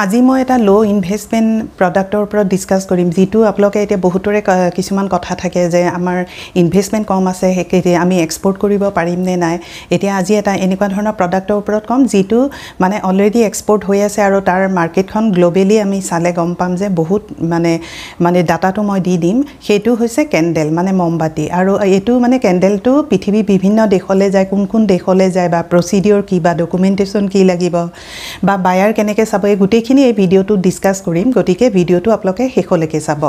আজি মই এটা লো ইনভেষ্টমেন্ট প্ৰডাক্টৰ ওপৰত ডিসকাস কৰিম যেটো আপোনালোকে এতিয়া বহুতৰে কিছুমান কথা থাকে যে আমাৰ ইনভেষ্টমেন্ট কম আছে হেকে আমি এক্সপোৰ্ট কৰিব পাৰিম নে নাই এতিয়া আজি এটা এনেকুৱা ধৰণৰ প্ৰডাক্টৰ ওপৰত কম যেটো মানে অলৰেডি এক্সপোৰ্ট হৈ আছে আৰু তাৰ মাৰ্কেটখন গ্লোবালি আমি চালে গম পাম যে বহুত মানে ডাটাটো মই দি দিম হেতু হৈছে ক্যান্ডেল মানে মমবাতি আৰু এটো মানে ক্যান্ডেলটো পৃথিৱী বিভিন্ন দেশলে যায় কোন দেশলে যায় বা প্ৰসিডিউৰ কি বা ডকুমেন্টেশন কি লাগিব বা বায়াৰ কেনেকে চাব গুটেখিনি এই ভিডিওটো ডিসকাস কৰিম গটিকে ভিডিওটো আপোনালোকে হেখলৈকে চাব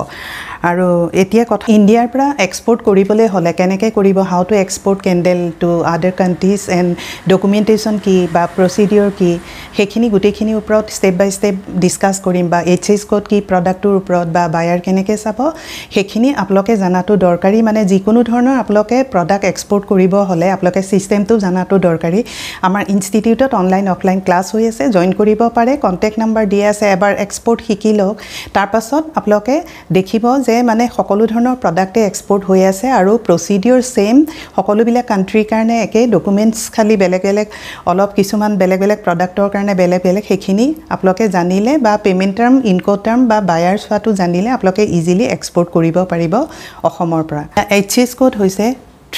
আৰু এতিয়া কথা ইন্ডিয়াৰ পৰা এক্সপোৰ্ট কৰিবলৈ হলে কেনেকে কৰিব how to export candle to other countries and documentation কি বা প্ৰসিডিউৰ কি হেখিনি গুটেখিনি ওপৰত স্টেপ বাই স্টেপ ডিসকাস কৰিম বা এইচএস কোড কি প্ৰডাক্টৰ ওপৰত বা বায়াৰ কেনেকে চাব হেখিনি আপোনালোকে জানাটো দৰকাৰি মানে যিকোনো ধৰণৰ আপোনালোকে প্ৰডাক্ট এক্সপোৰ্ট কৰিব হলে আপোনালোকে সিস্টেমটো জানাটো দৰকাৰি আমাৰ ইনষ্টিটিউটত অনলাইন অফলাইন ক্লাস হৈ আছে জয়েন কৰিব পাৰে কন্টাক্ট নাম্বাৰ দিয়া আছে এবাৰ এক্সপোৰ্ট শিকি লওক তাৰ পাছত আপোনালোকে দেখিব যে মানে সকলো ধৰণৰ প্ৰডাক্টে এক্সপোৰ্ট হৈ আছে আৰু প্ৰসিডিউৰ সেম সকলো বিলা কান্ট্ৰিৰ কাৰণে একে ডকুমেন্টস খালি বেলেগ অলপ কিছুমান বেলেগ প্ৰডাক্টৰ কাৰণে বেলেগ হেখিনি আপোনালোকে জানিলে বা পেমেন্ট টাৰ্ম ইনকোটাৰ্ম বা বায়াৰ সোৱাটো জানিলে আপোনালোকে ইজিলি এক্সপোৰ্ট কৰিব পাৰিব অসমৰ পৰা এইচএস কোড হৈছে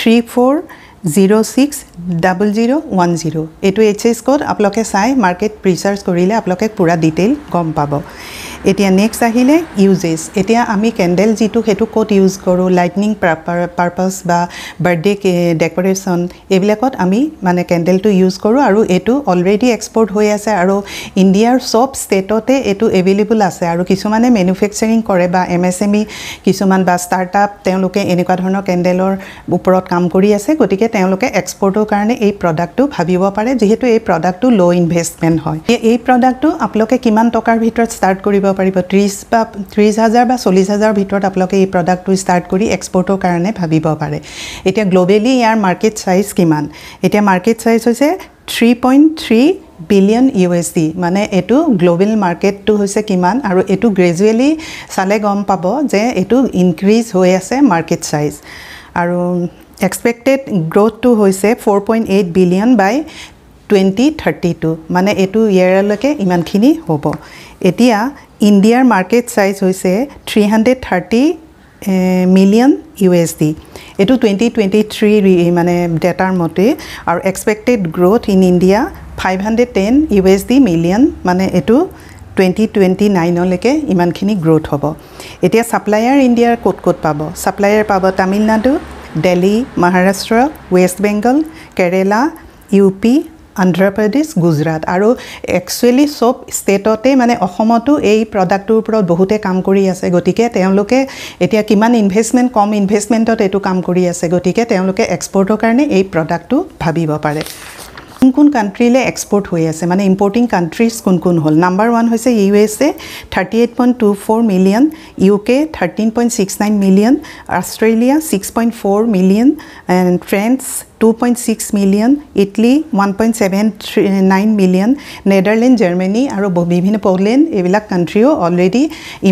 34060010 এটো এইচএস কোড আপোনালোকে চাই মাৰ্কেট ৰিসাৰ্চ কৰিলে আপোনালোকে পুৰা ডিটেইল গম পাব এতিয়া নেক্সট আহিলে ইউজেস এতিয়া আমি ক্যান্ডেল যেটো হেতু কোড ইউজ কৰো লাইটনিং পাৰপাস বা বাৰ্থডে ডেকোৰেশন এবিলাকত আমি মানে ক্যান্ডেলটো ইউজ কৰো আৰু এটো অলৰেডি এক্সপোৰ্ট হৈ আছে আৰু ইন্ডিয়াৰ সব ষ্টেটতে এটো এভেইলেবল আছে আৰু কিছুমানে ম্যানুফ্যাকচাৰিং কৰে বা এমএসএমই কিছুমান বা স্টাৰ্টআপ তেওঁলোকে এনেকুৱা ধৰণৰ ক্যান্ডেলৰ ওপৰত কাম কৰি আছে গটিকে তেওঁলোকে এক্সপোৰ্টৰ কাৰণে এই প্ৰডাক্টটো ভাবিব পাৰে যেহেতু এই প্ৰডাক্টটো লো ইনভেষ্টমেন্ট হয় এই প্ৰডাক্টটো আপোনালোকে কিমান টকাৰ ভিতৰত স্টাৰ্ট কৰিব পাৰিব 30,000 বা 40,000 ভিতৰত আপোনালোকে এই প্ৰডাক্টটো স্টাৰ্ট কৰি এক্সপোৰ্টৰ কাৰণে ভাবিব পাৰে এতিয়া গ্লোবালি ইয়াৰ মাৰ্কেট সাইজ কিমান এতিয়া মাৰ্কেট সাইজ হৈছে 3.3 বিলিয়ন USD মানে এটো গ্লোবাল মাৰ্কেটটো হৈছে কিমান আৰু এটো গ্ৰেজুৱেলি চালে গম পাব যে এটো ইনক্ৰিজ হৈ আছে মাৰ্কেট সাইজ আৰু expected growth to hoise 4.8 billion by 2032 মানে এটো ইয়াৰলৈকে ইমানখিনি হ'ব এতিয়া ইন্ডিয়াৰ মাৰ্কেট সাইজ হৈছে 330 মিলিয়ন USD এটো 2023 মানে ডেটাৰ মতে আৰু expected growth in India 510 USD million মানে এটো 2029 লৈকে ইমানখিনি গ্ৰোথ হ'ব এতিয়া সাপ্লায়াৰ ইন্ডিয়াৰ কোড পাব সাপ্লায়াৰ পাব Tamil Nadu Delhi, Maharashtra, West Bengal, Kerala, UP, Andhra Pradesh, Gujarat আৰু actually সব ষ্টেটতে মানে অসমতো এই প্ৰডাক্টৰ ওপৰত বহুতে কাম কৰি আছে গটিকে তেওঁলোকে এতিয়া কিমান ইনভেষ্টমেন্ট কম ইনভেষ্টমেন্টত এটো কাম কৰি আছে গটিকে তেওঁলোকে এক্সপোৰ্টৰ কাৰণে এই প্ৰডাক্টটো ভাবিব পাৰে কোন কান্ট্ৰিলে এক্সপোৰ্ট হৈ আছে মানে ইম্পৰ্টিং কান্ট্ৰিজ কোন হল নাম্বাৰ 1 হৈছে USA 38.24 million UK 13.69 million Australia 6.4 million and France 2.6 million Italy 1.79 million Netherlands Germany আৰু বিভিন্ন পোলেণ্ড এবিলাক কান্ট্ৰিও অলৰেডি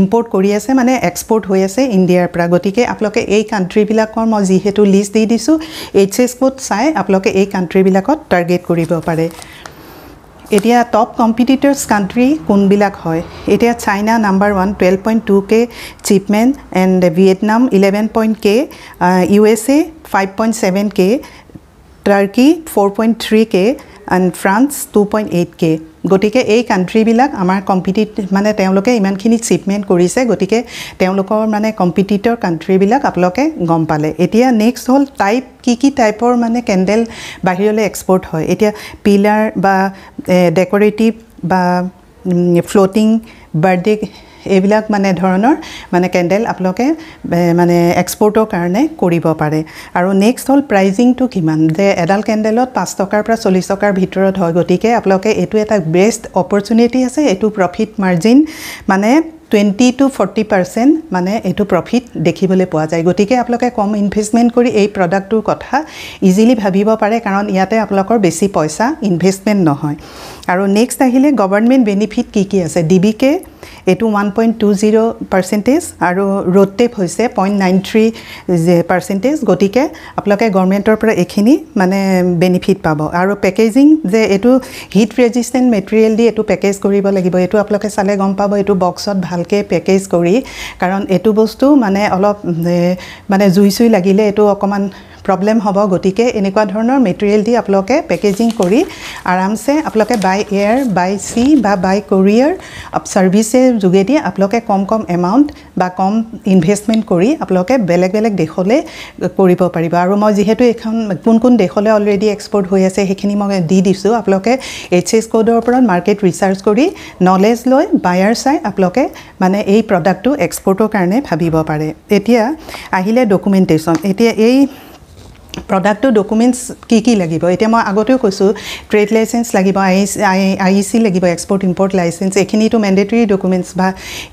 ইম্পোৰ্ট কৰি আছে মানে এক্সপোৰ্ট হৈ আছে ইন্ডিয়াৰ পৰা গটিকে আপোনালোকে এই কান্ট্ৰি বিলাকৰ মই যেহেতু লিষ্ট দি দিছো এইচএস কোড চাই আপোনালোকে এই কান্ট্ৰি বিলাকত টাৰ্গেট কৰিব পাৰে এতিয়া টপ কম্পিটিটৰ্স কান্ট্ৰি কোনবিলাক হয় এতিয়া China number 1 12.2k shipment and Vietnam 11.k USA 5.7k Turkey 4.3k and France 2.8k গটিকে এই কান্ট্ৰি বিলাক আমাৰ কম্পিটিটিভ মানে তেওঁলোকে ইমানখিনি চিপমেন্ট কৰিছে গটিকে তেওঁলোকৰ মানে কম্পিটিটৰ কান্ট্ৰি বিলাক আপোনালোকে গম পালে এতিয়া নেক্সট হল টাইপ কি টাইপৰ মানে ক্যান্ডেল বাহিৰলৈ এক্সপোৰ্ট হয় এতিয়া পিলাৰ বা ডেকোৰেটিভ বা ফ্লোটিং বাৰ্থডে এবিলাক মানে ধৰণৰ মানে ক্যান্ডেল আপোনালোকে মানে এক্সপোৰ্টৰ কাৰণে কৰিব পাৰে আৰু নেক্সট হল প্ৰাইজিং টু কিমান যে এডাল ক্যান্ডেলত 5 টকাৰ পৰা 40 টকাৰ ভিতৰত হয় গটিকে আপোনালোকে এটো এটা বেষ্ট অপৰচুনিটি আছে এটো প্ৰফিট মাৰ্জিন মানে 20 to 40% মানে এটো প্ৰফিট দেখিবলৈ পোৱা যায় গটিকে আপোনালোকে কম ইনভেষ্টমেন্ট কৰি এই প্ৰডাক্টৰ কথা ইজিলি ভাবিব পাৰে কাৰণ ইয়াতে আপোনালোকৰ বেছি পইচা ইনভেষ্টমেন্ট নহয় আৰু নেক্সট আহিলে গভৰ্নমেন্ট বেনিফিট কি আছে DBK এটো 1.20% আৰু road tape হৈছে 0.93% গতিকে আপোনালোকে গভৰ্ণমেণ্টৰ পৰা এখিনি মানে বেনিফিট পাব আৰু পেকেজিং যে এটো হিট ৰেজিস্ট্যান্ট মেটেৰিয়েল দি এটো পেকেজ কৰিব লাগিব এটো আপোনালোকে চালে গম পাব এটো বক্সত ভালকে পেকেজ কৰি কাৰণ এটো বস্তু মানে অলপ মানে জুই লাগিলে এটো অকমান problem hobo gotike enekwa dhoroner material di aploke packaging kori aramse aploke by air by sea ba by courier up service jugedi aploke kom amount ba kom investment kori aploke beleg dekhole koribo pariba aru moi jehetu ekhon kun dekhole already export hoi ase hekhini moi di disu aploke HS code or upor market research kori knowledge loi buyer sai aploke mane ei product to export or karone bhabibo pare etia ahile documentation etia ei product to documents ki lagibo etia moi agote koisu trade license lagibo IEC lagibo export import license ekhini to mandatory documents ba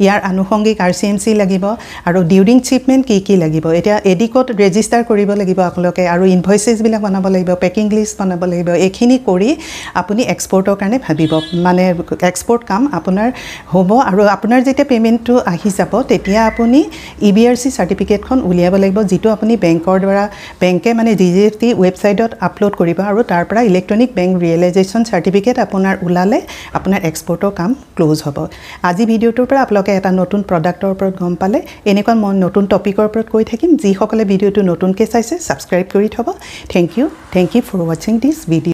yar anuhongik RCMC lagibo aru during shipment ki lagibo etia edicot register koribo lagibo aploke aru invoices bilak banabo lagibo packing list banabo lagibo ekhini kori apuni export or karone bhabibo mane export kam apunar hobo aru apunar jete payment to ahi jabo tetia apuni EBRC certificate khon uliabo lagibo jitu apuni bank or dwara bank e mane DGFT website upload koriba aru tar para electronic bank realization certificate apunar ulale apunar export or kam close hobo aji video tur para aploke eta notun product or upor gom pale enekon mon notun topic or upor koi thakim ji hokole video tu notun ke saise subscribe kori thobo thank you for watching this video